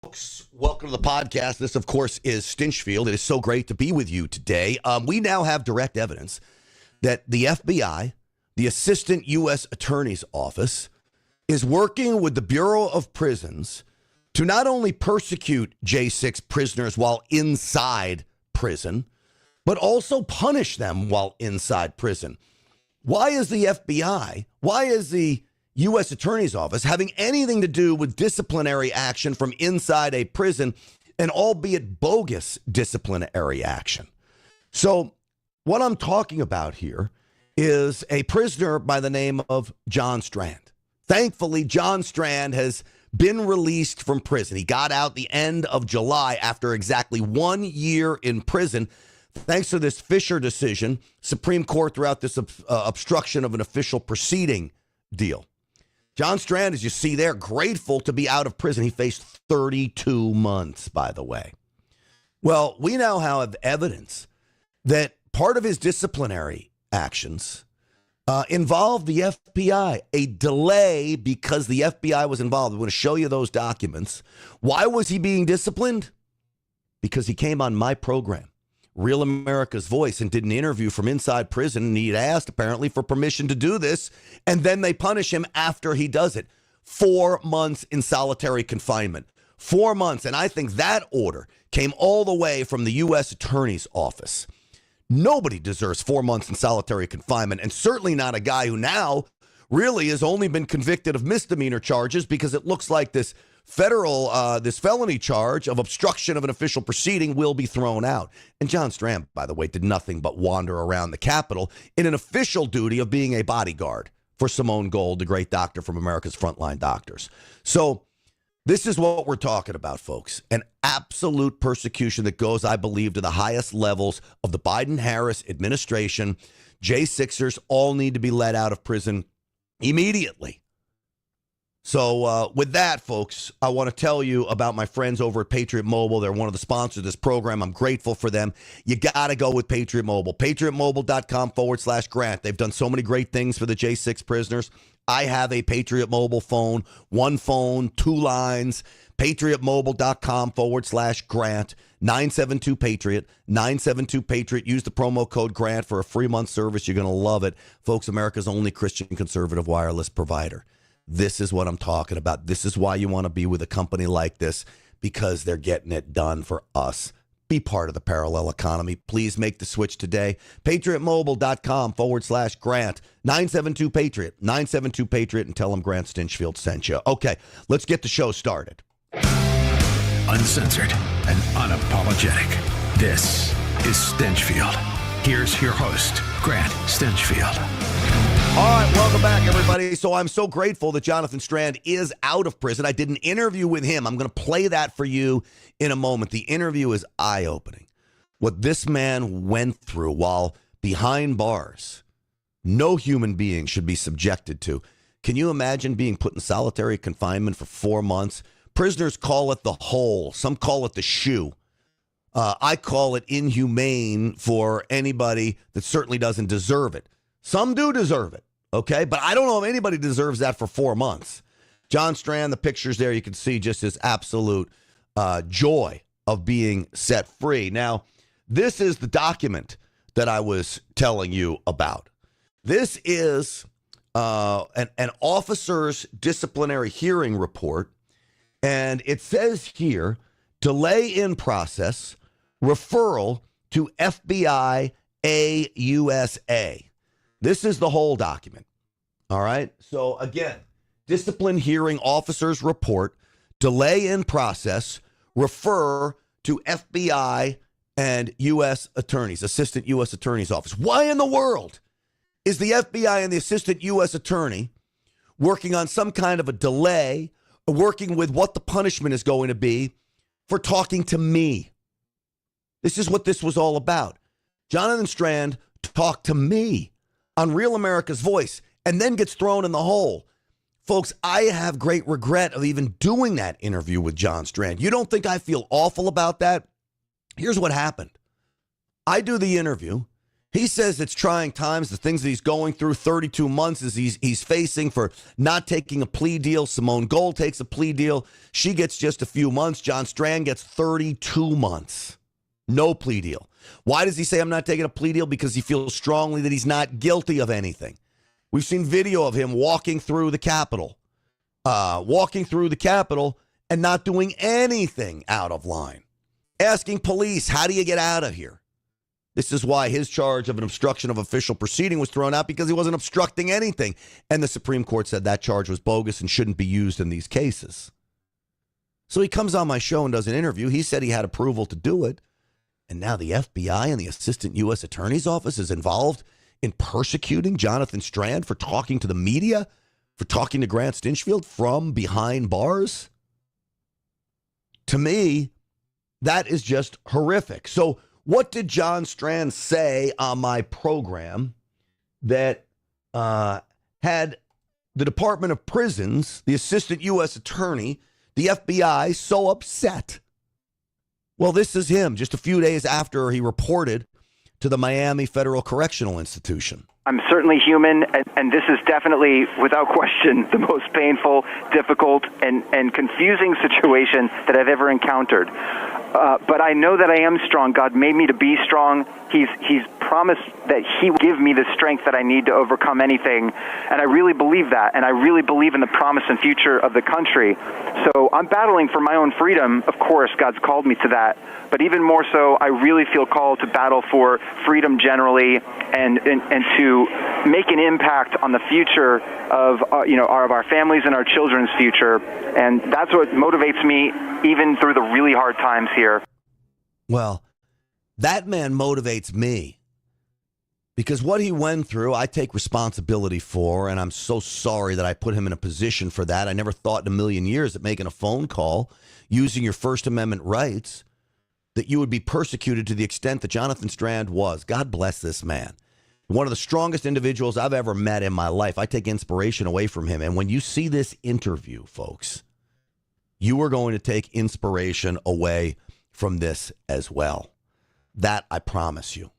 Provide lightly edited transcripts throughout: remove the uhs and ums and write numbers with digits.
Folks, welcome to the podcast. This, of course, is Stinchfield. It is so great to be with you today. We now have direct evidence that the FBI, the Assistant U.S. Attorney's Office, is working with the Bureau of Prisons to not only persecute J6 prisoners while inside prison, but also punish them while inside prison. Why is the FBI, why is the U.S. Attorney's Office having anything to do with disciplinary action from inside a prison, and albeit bogus disciplinary action? So what I'm talking about here is a prisoner by the name of John Strand. Thankfully, John Strand has been released from prison. He got out the end of July after exactly 1 year in prison, thanks to this Fisher decision. Supreme Court throughout this obstruction of an official proceeding deal. John Strand, as you see there, grateful to be out of prison. He faced 32 months, by the way. Well, we now have evidence that part of his disciplinary actions involved the FBI, a delay because the FBI was involved. I'm going to show you those documents. Why was he being disciplined? Because he came on my program, Real America's Voice, and did an interview from inside prison, and he'd asked apparently for permission to do this, and then they punish him after he does it. 4 months in solitary confinement. 4 months, and I think that order came all the way from the U.S. Attorney's Office. Nobody deserves 4 months in solitary confinement, and certainly not a guy who now really has only been convicted of misdemeanor charges, because it looks like this this felony charge of obstruction of an official proceeding will be thrown out. And John Strand, by the way, did nothing but wander around the Capitol in an official duty of being a bodyguard for Simone Gold, the great doctor from America's Frontline Doctors. So this is what we're talking about, folks. An absolute persecution that goes, I believe, to the highest levels of the Biden-Harris administration. J6ers all need to be let out of prison immediately. So with that, folks, I want to tell you about my friends over at Patriot Mobile. They're one of the sponsors of this program. I'm grateful for them. You got to go with Patriot Mobile. PatriotMobile.com/Grant. They've done so many great things for the J6 prisoners. I have a Patriot Mobile phone, 1 phone, 2 lines. PatriotMobile.com/Grant. 972-PATRIOT. 972-PATRIOT. Use the promo code GRANT for a free month service. You're going to love it. Folks, America's only Christian conservative wireless provider. This is what I'm talking about. This is why you want to be with a company like this, because they're getting it done for us. Be part of the parallel economy. Please make the switch today. PatriotMobile.com/Grant. 972-PATRIOT. 972-PATRIOT, and tell them Grant Stinchfield sent you. Okay, let's get the show started. Uncensored and unapologetic. This is Stinchfield. Here's your host, Grant Stinchfield. All right, welcome back, everybody. So I'm so grateful that Jonathan Strand is out of prison. I did an interview with him. I'm going to play that for you in a moment. The interview is eye-opening. What this man went through while behind bars, no human being should be subjected to. Can you imagine being put in solitary confinement for 4 months? Prisoners call it the hole. Some call it the shoe. I call it inhumane for anybody that certainly doesn't deserve it. Some do deserve it, okay? But I don't know if anybody deserves that for 4 months. John Strand, the pictures there, you can see just his absolute joy of being set free. Now, this is the document that I was telling you about. This is an officer's disciplinary hearing report, and it says here, delay in process, referral to FBI AUSA. This is the whole document. All right. So again, discipline hearing officer's report, delay in process, refer to FBI and U.S. attorneys, Assistant U.S. Attorney's Office. Why in the world is the FBI and the Assistant U.S. Attorney working on some kind of a delay, working with what the punishment is going to be for talking to me? This is what this was all about. Jonathan Strand talked to me on Real America's Voice and then gets thrown in the hole. Folks, I have great regret of even doing that interview with John Strand. You don't think I feel awful about that? Here's what happened. I do the interview. He says it's trying times, the things that he's going through, 32 months is he's facing for not taking a plea deal. Simone Gold takes a plea deal. She gets just a few months. John Strand gets 32 months. No plea deal. Why does he say I'm not taking a plea deal? Because he feels strongly that he's not guilty of anything. We've seen video of him walking through the Capitol and not doing anything out of line. Asking police, how do you get out of here? This is why his charge of an obstruction of official proceeding was thrown out, because he wasn't obstructing anything. And the Supreme Court said that charge was bogus and shouldn't be used in these cases. So he comes on my show and does an interview. He said he had approval to do it. And now the FBI and the Assistant U.S. Attorney's Office is involved in persecuting Jonathan Strand for talking to the media, for talking to Grant Stinchfield from behind bars. To me, that is just horrific. So what did John Strand say on my program that had the Department of Prisons, the Assistant U.S. Attorney, the FBI so upset? Well, this is him just a few days after he reported to the Miami Federal Correctional Institution. I'm certainly human, and this is definitely, without question, the most painful, difficult, and confusing situation that I've ever encountered. But I know that I am strong. God made me to be strong. He's promised that he will give me the strength that I need to overcome anything. And I really believe that. And I really believe in the promise and future of the country. So I'm battling for my own freedom. Of course, God's called me to that. But even more so, I really feel called to battle for freedom generally and to make an impact on the future of our families and our children's future. And that's what motivates me even through the really hard times here. Well, that man motivates me because what he went through, I take responsibility for, and I'm so sorry that I put him in a position for that. I never thought in a million years that making a phone call, using your First Amendment rights, that you would be persecuted to the extent that Jonathan Strand was. God bless this man. One of the strongest individuals I've ever met in my life. I take inspiration away from him. And when you see this interview, folks, you are going to take inspiration away from this as well. That I promise you.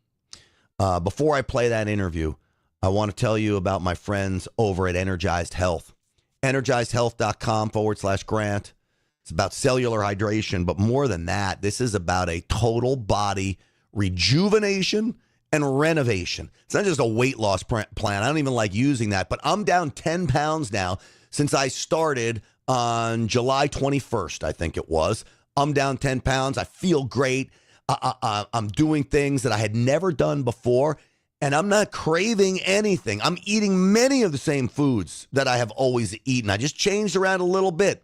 Before I play that interview, I want to tell you about my friends over at Energized Health. EnergizedHealth.com/Grant. It's about cellular hydration, but more than that, this is about a total body rejuvenation and renovation. It's not just a weight loss plan. I don't even like using that, but I'm down 10 pounds now since I started on July 21st, I think it was. I'm down 10 pounds. I feel great. I'm doing things that I had never done before, and I'm not craving anything. I'm eating many of the same foods that I have always eaten. I just changed around a little bit.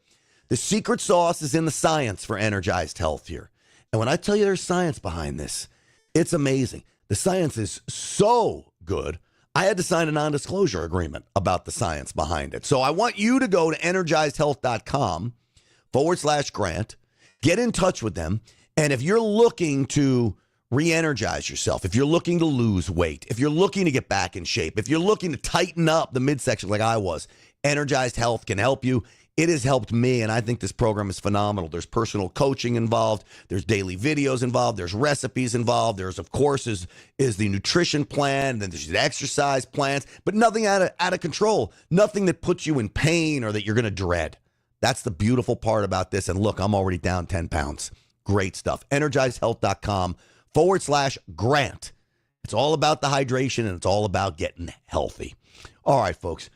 The secret sauce is in the science for Energized Health here. And when I tell you there's science behind this, it's amazing. The science is so good, I had to sign a non-disclosure agreement about the science behind it. So I want you to go to energizedhealth.com/Grant, get in touch with them. And if you're looking to re-energize yourself, if you're looking to lose weight, if you're looking to get back in shape, if you're looking to tighten up the midsection like I was, Energized Health can help you. It has helped me, and I think this program is phenomenal. There's personal coaching involved. There's daily videos involved. There's recipes involved. There's, of course, is the nutrition plan. Then there's the exercise plans, but nothing out of control. Nothing that puts you in pain or that you're going to dread. That's the beautiful part about this. And look, I'm already down 10 pounds. Great stuff. EnergizedHealth.com/Grant. It's all about the hydration, and it's all about getting healthy. All right, folks.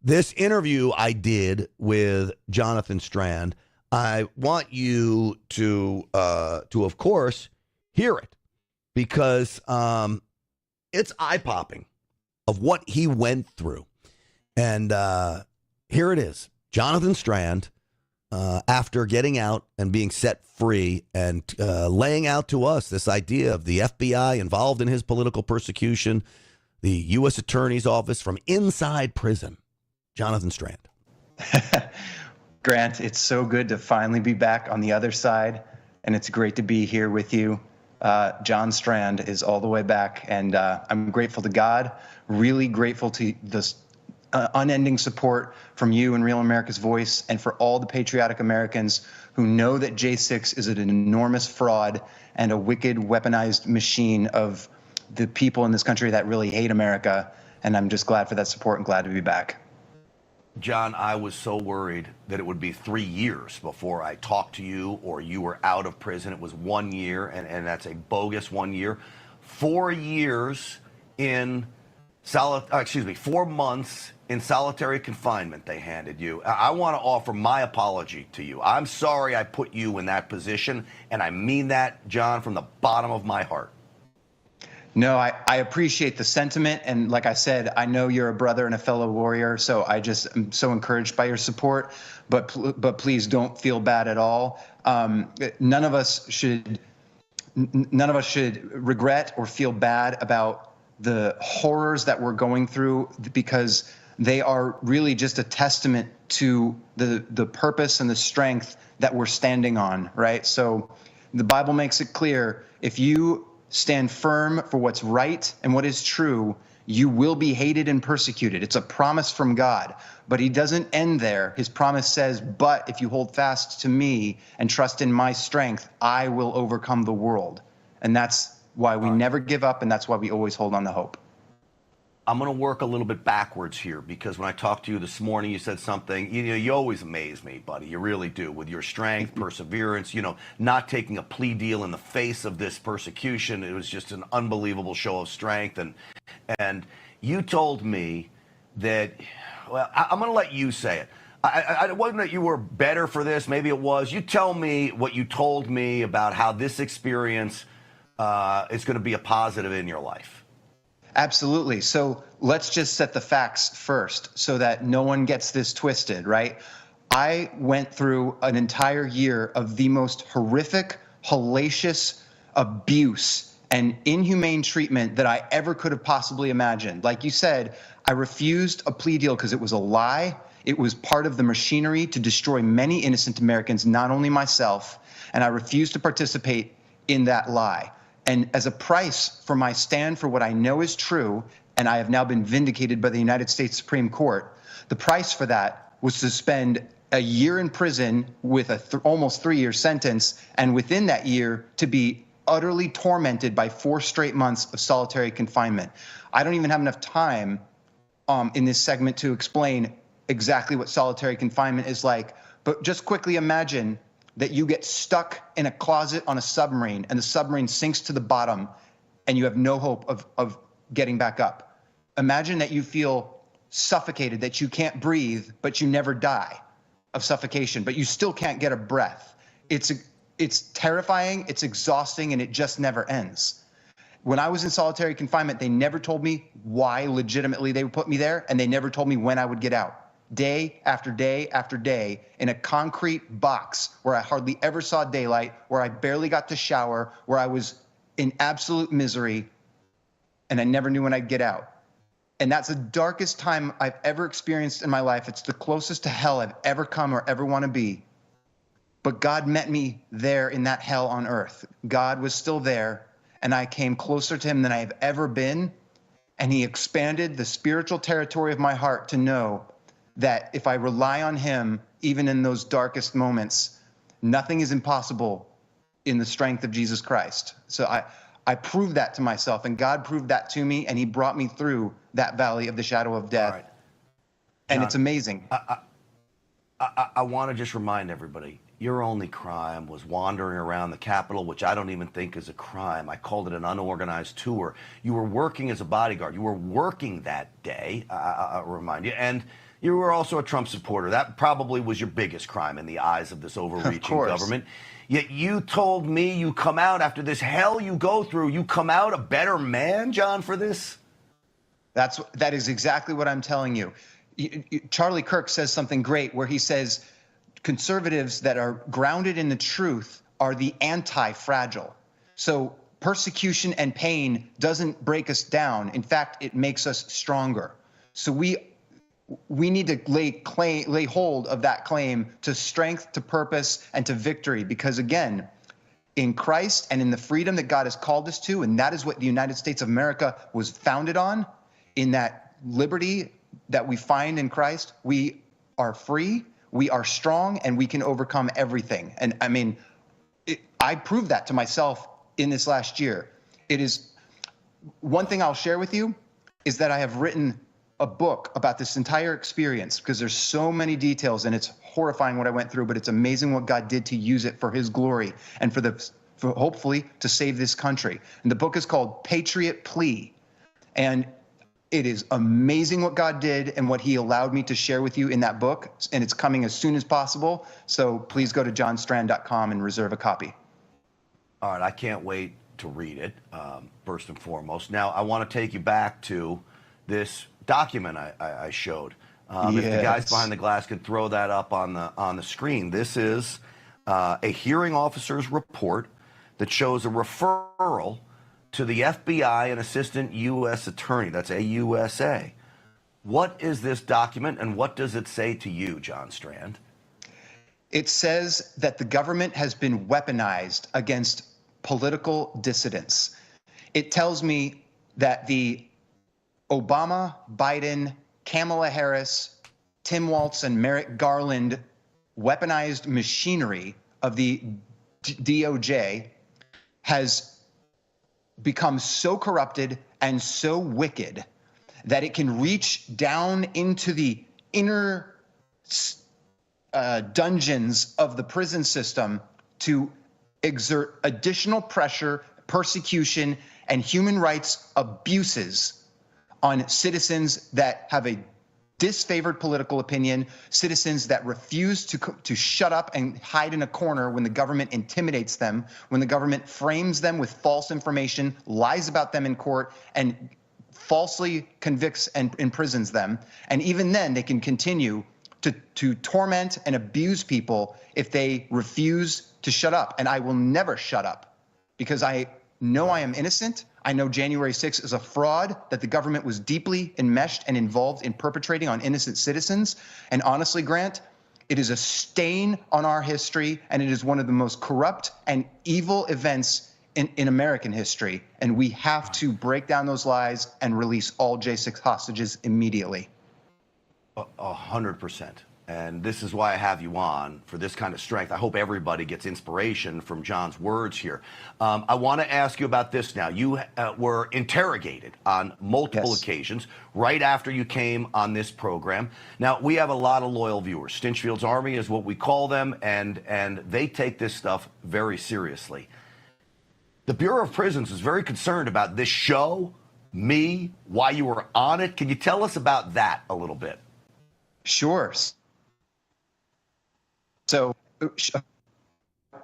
This interview I did with Jonathan Strand, I want you to of course, hear it because it's eye-popping of what he went through. And here it is. Jonathan Strand, after getting out and being set free and laying out to us this idea of the FBI involved in his political persecution, the U.S. Attorney's Office from inside prison. Jonathan Strand. Grant, it's so good to finally be back on the other side, and it's great to be here with you. John Strand is all the way back, and I'm grateful to God, really grateful to this unending support from you and Real America's Voice, and for all the patriotic Americans who know that J6 is an enormous fraud and a wicked, weaponized machine of the people in this country that really hate America. And I'm just glad for that support and glad to be back. John, I was so worried that it would be 3 years before I talked to you or you were out of prison. It was 1 year, and that's a bogus 1 year. 4 years in 4 months in solitary confinement they handed you. I want to offer my apology to you. I'm sorry I put you in that position, and I mean that, John, from the bottom of my heart. No, I appreciate the sentiment. And like I said, I know you're a brother and a fellow warrior, so I just am so encouraged by your support. But please don't feel bad at all. None of us should regret or feel bad about the horrors that we're going through, because they are really just a testament to the purpose and the strength that we're standing on, right? So the Bible makes it clear, if you stand firm for what's right and what is true, you will be hated and persecuted. It's a promise from God, but he doesn't end there. His promise says, but if you hold fast to me and trust in my strength, I will overcome the world. And that's why we never give up, and that's why we always hold on to hope. I'm going to work a little bit backwards here, because when I talked to you this morning, you said something, you always amaze me, buddy. You really do, with your strength, perseverance, not taking a plea deal in the face of this persecution. It was just an unbelievable show of strength. And you told me that, well, I'm going to let you say it. I wasn't that you were better for this. Maybe it was. You tell me what you told me about how this experience is going to be a positive in your life. Absolutely. So let's just set the facts first so that no one gets this twisted, right? I went through an entire year of the most horrific, hellacious abuse and inhumane treatment that I ever could have possibly imagined. Like you said, I refused a plea deal because it was a lie. It was part of the machinery to destroy many innocent Americans, not only myself, and I refused to participate in that lie. And as a price for my stand for what I know is true, and I have now been vindicated by the United States Supreme Court, the price for that was to spend a year in prison with a almost 3-year sentence, and within that year to be utterly tormented by 4 straight months of solitary confinement. I don't even have enough time in this segment to explain exactly what solitary confinement is like, but just quickly imagine that you get stuck in a closet on a submarine and the submarine sinks to the bottom and you have no hope of getting back up. Imagine that you feel suffocated, that you can't breathe, but you never die of suffocation, but you still can't get a breath. It's terrifying, it's exhausting, and it just never ends. When I was in solitary confinement, they never told me why legitimately they would put me there, and they never told me when I would get out. Day after day after day in a concrete box where I hardly ever saw daylight, where I barely got to shower, where I was in absolute misery, and I never knew when I'd get out. And that's the darkest time I've ever experienced in my life. It's the closest to hell I've ever come or ever want to be. But God met me there in that hell on earth. God was still there, and I came closer to him than I have ever been, and he expanded the spiritual territory of my heart to know that if I rely on him, even in those darkest moments, nothing is impossible in the strength of Jesus Christ. So I proved that to myself, and God proved that to me, and he brought me through that valley of the shadow of death. Right. And John, it's amazing. I want to just remind everybody, your only crime was wandering around the Capitol, which I don't even think is a crime. I called it an unorganized tour. You were working as a bodyguard. You were working that day, I'll remind you, and you were also a Trump supporter. That probably was your biggest crime in the eyes of this overreaching government. Yet you told me you come out after this hell you go through, you come out a better man, John, for this? That is exactly what I'm telling you. Charlie Kirk says something great where he says conservatives that are grounded in the truth are the anti-fragile. So persecution and pain doesn't break us down. In fact, it makes us stronger. So we need to lay hold of that claim to strength, to purpose, and to victory. Because again, in Christ and in the freedom that God has called us to, and that is what the United States of America was founded on, in that liberty that we find in Christ, we are free, we are strong, and we can overcome everything. And I mean, I proved that to myself in this last year. one thing I'll share with you is that I have written a book about this entire experience because there's so many details and it's horrifying what I went through, but it's amazing what God did to use it for his glory and for hopefully to save this country. And the book is called Patriot Plea. And it is amazing what God did and what he allowed me to share with you in that book. And it's coming as soon as possible. So please go to johnstrand.com and reserve a copy. All right, I can't wait to read it, first and foremost. Now, I want to take you back to this document I showed. If the guys behind the glass could throw that up on the screen. This is a hearing officer's report that shows a referral to the FBI and Assistant U.S. Attorney. That's AUSA. What is this document and what does it say to you, John Strand? It says that the government has been weaponized against political dissidents. It tells me that the Obama, Biden, Kamala Harris, Tim Walz, and Merrick Garland weaponized machinery of the DOJ has become so corrupted and so wicked that it can reach down into the inner dungeons of the prison system to exert additional pressure, persecution, and human rights abuses on citizens that have a disfavored political opinion, citizens that refuse to shut up and hide in a corner when the government intimidates them, when the government frames them with false information, lies about them in court, and falsely convicts and imprisons them. And even then, they can continue to torment and abuse people if they refuse to shut up. And I will never shut up because I know I am innocent. I know January 6th is a fraud that the government was deeply enmeshed and involved in perpetrating on innocent citizens. And honestly, Grant, it is a stain on our history, and it is one of the most corrupt and evil events in American history. And we have to break down those lies and release all J6 hostages immediately. 100%. And this is why I have you on, for this kind of strength. I hope everybody gets inspiration from John's words here. I want to ask you about this now. You were interrogated on multiple occasions right after you came on this program. Now, we have a lot of loyal viewers. Stinchfield's Army is what we call them, and they take this stuff very seriously. The Bureau of Prisons is very concerned about this show, me, why you were on it. Can you tell us about that a little bit? Sure. So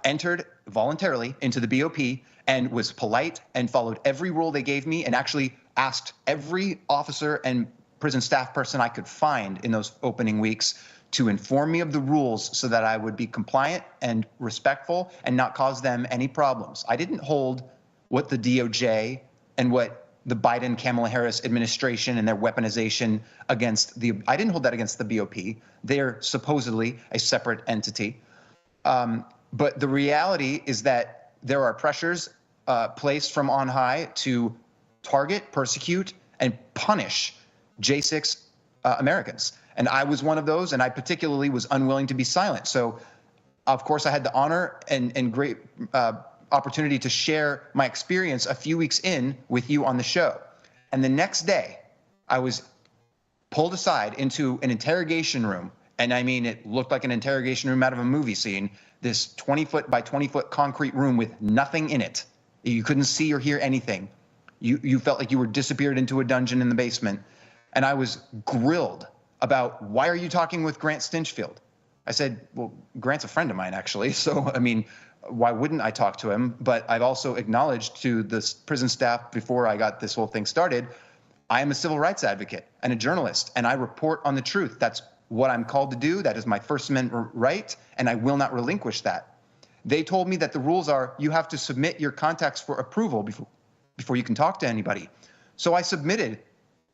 entered voluntarily into the BOP and was polite and followed every rule they gave me and actually asked every officer and prison staff person I could find in those opening weeks to inform me of the rules so that I would be compliant and respectful and not cause them any problems. I didn't hold what the DOJ and what the Biden, Kamala Harris administration and their weaponization I didn't hold that against the BOP. They're supposedly a separate entity. But the reality is that there are pressures placed from on high to target, persecute, and punish J6 Americans. And I was one of those, and I particularly was unwilling to be silent. So, of course, I had the honor and great opportunity to share my experience a few weeks in with you on the show. And the next day, I was pulled aside into an interrogation room. And I mean, it looked like an interrogation room out of a movie scene, this 20-foot by 20-foot concrete room with nothing in it. You couldn't see or hear anything. You felt like you were disappeared into a dungeon in the basement. And I was grilled about, why are you talking with Grant Stinchfield? I said, well, Grant's a friend of mine, actually. So, I mean, why wouldn't I talk to him? But I've also acknowledged to the prison staff before I got this whole thing started, I am a civil rights advocate and a journalist, and I report on the truth. That's what I'm called to do. That is my First Amendment right, and I will not relinquish that. They told me that the rules are you have to submit your contacts for approval before you can talk to anybody. So I submitted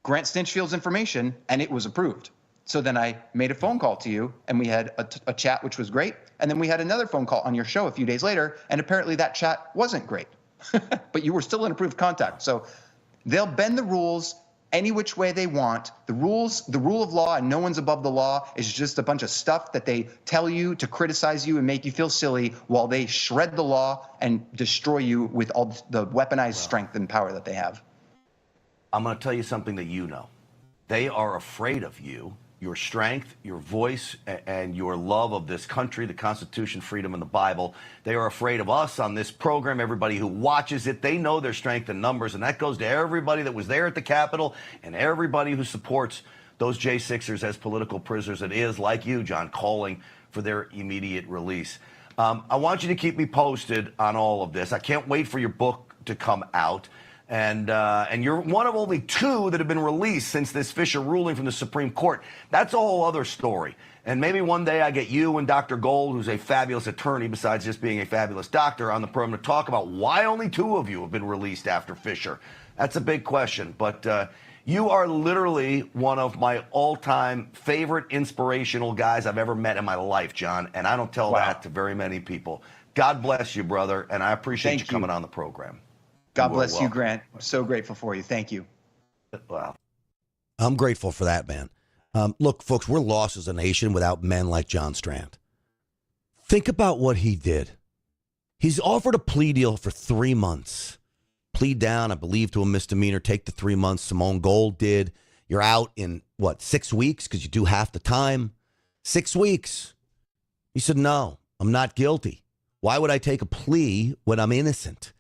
Grant Stinchfield's information, and it was approved. So then I made a phone call to you, and we had a chat, which was great. And then we had another phone call on your show a few days later, and apparently that chat wasn't great. But you were still in approved contact. So they'll bend the rules any which way they want. The rule of law, and no one's above the law, is just a bunch of stuff that they tell you to criticize you and make you feel silly while they shred the law and destroy you with all the weaponized strength and power that they have. I'm going to tell you something that you know. They are afraid of you, your strength, your voice, and your love of this country, the Constitution, freedom, and the Bible. They are afraid of us on this program, everybody who watches it. They know their strength in numbers, and that goes to everybody that was there at the Capitol and everybody who supports those J6ers as political prisoners. It is, like you, John, calling for their immediate release. I want you to keep me posted on all of this. I can't wait for your book to come out. And you're one of only two that have been released since this Fisher ruling from the Supreme Court. That's a whole other story. And maybe one day I get you and Dr. Gold, who's a fabulous attorney besides just being a fabulous doctor, on the program to talk about why only two of you have been released after Fisher. That's a big question. But you are literally one of my all-time favorite inspirational guys I've ever met in my life, John. And I don't tell that to very many people. God bless you, brother. And I appreciate you coming on the program. God bless you, Grant. I'm so grateful for you. Thank you. Wow. I'm grateful for that, man. Look, folks, we're lost as a nation without men like John Strand. Think about what he did. He's offered a plea deal for 3 months. Plead down, I believe, to a misdemeanor. Take the 3 months. Simone Gold did. You're out in, 6 weeks? Because you do half the time. 6 weeks. He said, no, I'm not guilty. Why would I take a plea when I'm innocent?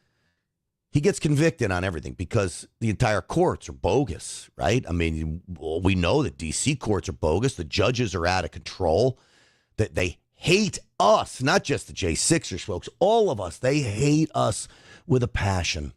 He gets convicted on everything because the entire courts are bogus, right? I mean, we know that D.C. courts are bogus. The judges are out of control. That they hate us, not just the J6ers, folks. All of us, they hate us with a passion.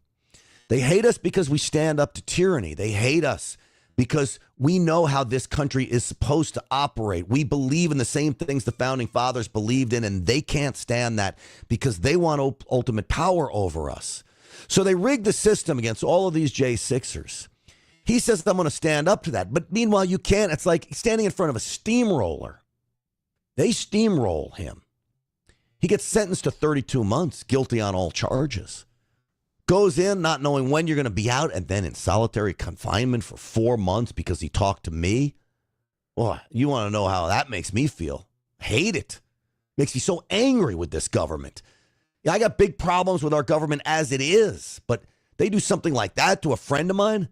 They hate us because we stand up to tyranny. They hate us because we know how this country is supposed to operate. We believe in the same things the founding fathers believed in, and they can't stand that because they want ultimate power over us. So they rigged the system against all of these J6ers. He says, I'm going to stand up to that. But meanwhile, you can't. It's like standing in front of a steamroller. They steamroll him. He gets sentenced to 32 months, guilty on all charges. Goes in not knowing when you're going to be out, and then in solitary confinement for 4 months because he talked to me. Boy, you want to know how that makes me feel. Hate it. Makes me so angry with this government. Yeah, I got big problems with our government as it is, but they do something like that to a friend of mine.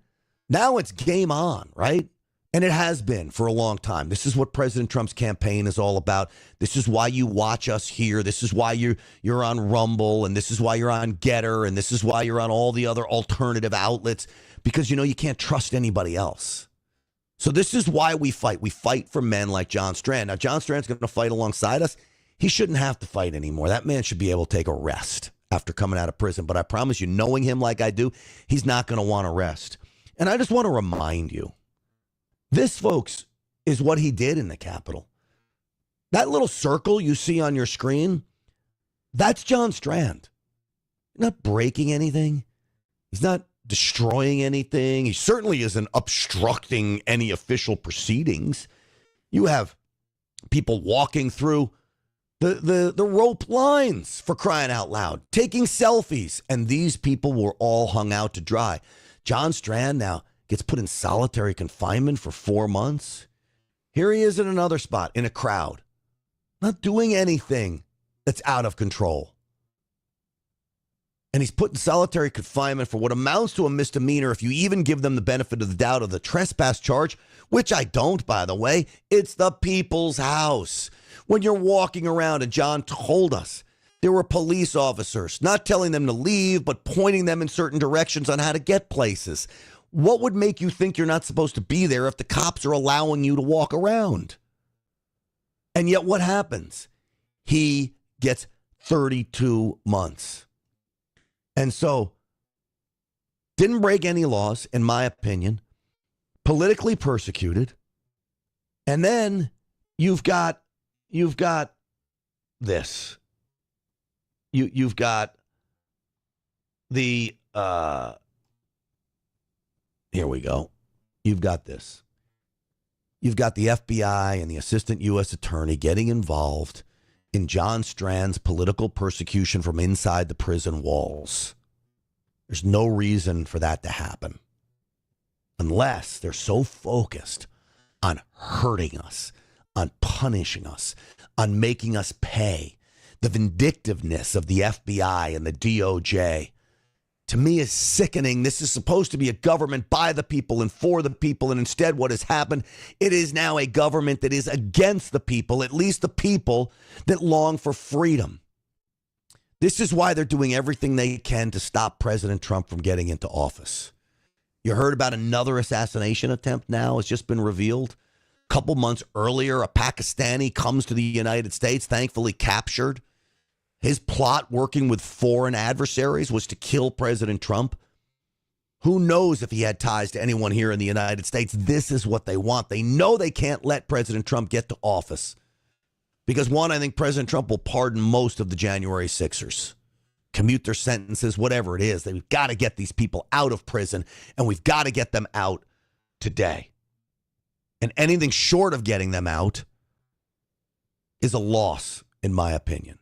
Now it's game on, right? And it has been for a long time. This is what President Trump's campaign is all about. This is why you watch us here. This is why you're on Rumble, and this is why you're on Getter, and this is why you're on all the other alternative outlets, because you can't trust anybody else. So this is why we fight. We fight for men like John Strand. Now, John Strand's going to fight alongside us. He shouldn't have to fight anymore. That man should be able to take a rest after coming out of prison. But I promise you, knowing him like I do, he's not going to want to rest. And I just want to remind you, this, folks, is what he did in the Capitol. That little circle you see on your screen, that's John Strand. He's not breaking anything. He's not destroying anything. He certainly isn't obstructing any official proceedings. You have people walking through the rope lines, for crying out loud, taking selfies, and these people were all hung out to dry. John Strand now gets put in solitary confinement for 4 months. Here he is in another spot, in a crowd, not doing anything that's out of control. And he's put in solitary confinement for what amounts to a misdemeanor if you even give them the benefit of the doubt of the trespass charge, which I don't, by the way. It's the people's house. When you're walking around, and John told us, there were police officers not telling them to leave, but pointing them in certain directions on how to get places. What would make you think you're not supposed to be there if the cops are allowing you to walk around? And yet what happens? He gets 32 months. And so, didn't break any laws, in my opinion, politically persecuted. And then you've got this. You've got the, here we go. You've got this. You've got the FBI and the Assistant U.S. Attorney getting involved in John Strand's political persecution from inside the prison walls. There's no reason for that to happen unless they're so focused on hurting us, on punishing us, on making us pay. The vindictiveness of the FBI and the DOJ to me is sickening. This is supposed to be a government by the people and for the people, and instead what has happened, it is now a government that is against the people, at least the people that long for freedom. This is why they're doing everything they can to stop President Trump from getting into office. You heard about another assassination attempt now. It's just been revealed. A couple months earlier, a Pakistani comes to the United States, thankfully captured. His plot, working with foreign adversaries, was to kill President Trump. Who knows if he had ties to anyone here in the United States? This is what they want. They know they can't let President Trump get to office. Because, one, I think President Trump will pardon most of the January 6ers. Commute their sentences, whatever it is. We've got to get these people out of prison, and we've got to get them out today. And anything short of getting them out is a loss, in my opinion.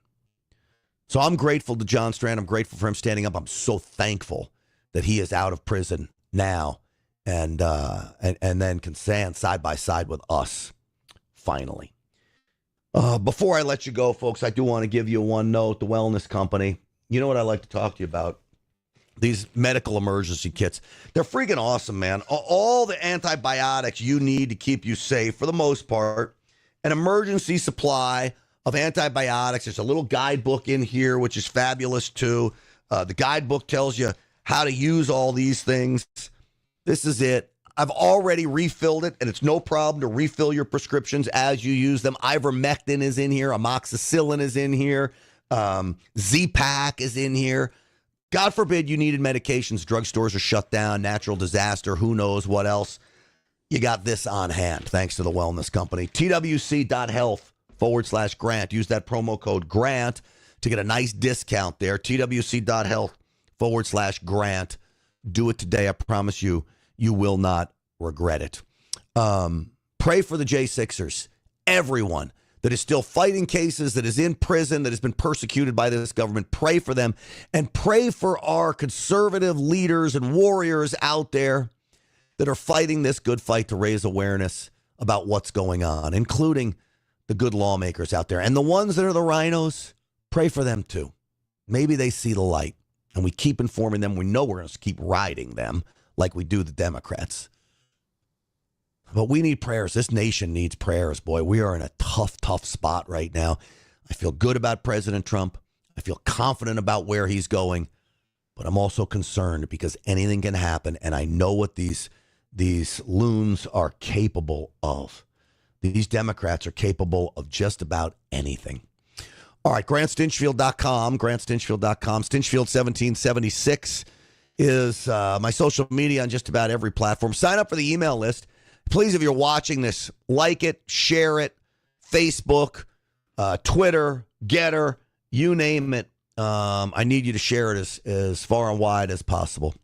So I'm grateful to John Strand. I'm grateful for him standing up. I'm so thankful that he is out of prison now and then can stand side by side with us, finally. Before I let you go, folks, I do want to give you one note. The Wellness Company. You know what I'd like to talk to you about? These medical emergency kits. They're freaking awesome, man. All the antibiotics you need to keep you safe, for the most part. An emergency supply of antibiotics. There's a little guidebook in here, which is fabulous, too. The guidebook tells you how to use all these things. This is it. I've already refilled it, and it's no problem to refill your prescriptions as you use them. Ivermectin is in here. Amoxicillin is in here. Z-Pak is in here. God forbid you needed medications. Drugstores are shut down. Natural disaster. Who knows what else? You got this on hand, thanks to the Wellness Company. TWC.health/Grant. Use that promo code GRANT to get a nice discount there. TWC.health/Grant. Do it today. I promise you, you will not regret it. Pray for the J6ers. Everyone that is still fighting cases, that is in prison, that has been persecuted by this government. Pray for them, and pray for our conservative leaders and warriors out there that are fighting this good fight to raise awareness about what's going on, including the good lawmakers out there. And the ones that are the rhinos, pray for them too. Maybe they see the light, and we keep informing them. We know we're going to keep riding them like we do the Democrats. But we need prayers. This nation needs prayers, boy. We are in a tough, tough spot right now. I feel good about President Trump. I feel confident about where he's going. But I'm also concerned because anything can happen, and I know what these loons are capable of. These Democrats are capable of just about anything. All right, GrantStinchfield.com, GrantStinchfield.com. Stinchfield1776 is my social media on just about every platform. Sign up for the email list. Please, if you're watching this, like it, share it, Facebook, Twitter, Getter, you name it. I need you to share it as far and wide as possible.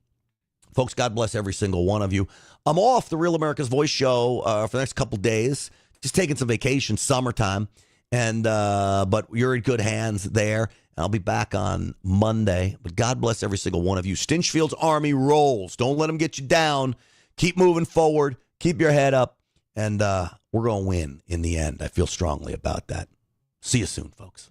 Folks, God bless every single one of you. I'm off the Real America's Voice show for the next couple days. Just taking some vacation, summertime. But you're in good hands there. I'll be back on Monday. But God bless every single one of you. Stinchfield's Army rolls. Don't let them get you down. Keep moving forward. Keep your head up, and we're going to win in the end. I feel strongly about that. See you soon, folks.